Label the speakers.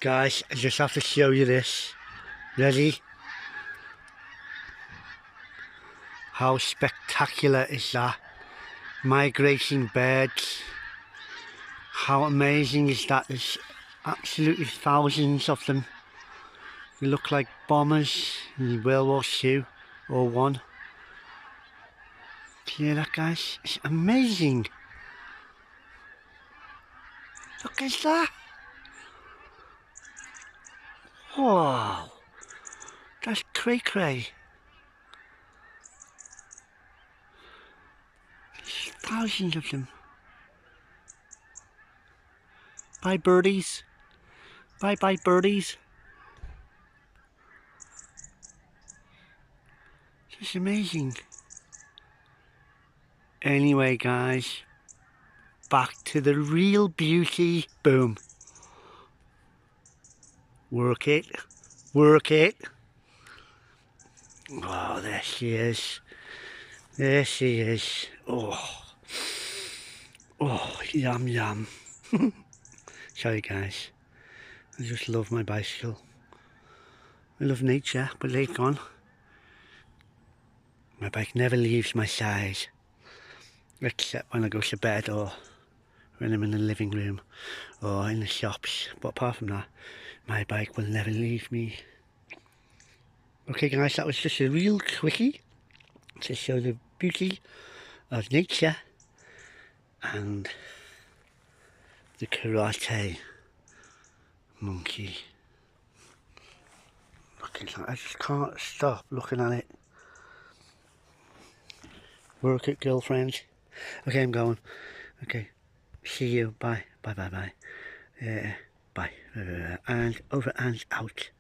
Speaker 1: Guys, I just have to show you this. Ready? How spectacular is that? Migrating birds. How amazing is that? There's absolutely thousands of them. They look like bombers in World War II or One. Do you hear that, guys? It's amazing. Look at that. Wow. That's cray-cray. There's thousands of them. Bye, birdies. Bye-bye, birdies. It's amazing. Anyway, guys, back to the real beauty. Boom. Work it. Work it. Oh, there she is. There she is. Oh. Oh, yum yum. Sorry, guys. I just love my bicycle. I love nature, but later on, my bike never leaves my side. Except when I go to bed or when I'm in the living room or in the shops. But apart from that, my bike will never leave me. Okay guys, that was just a real quickie to show the beauty of nature and the karate monkey. Look at that, I just can't stop looking at it. Work it, girlfriend. Okay, I'm going. Okay, see you. Bye. Bye. Bye. Bye. Bye. And over and out.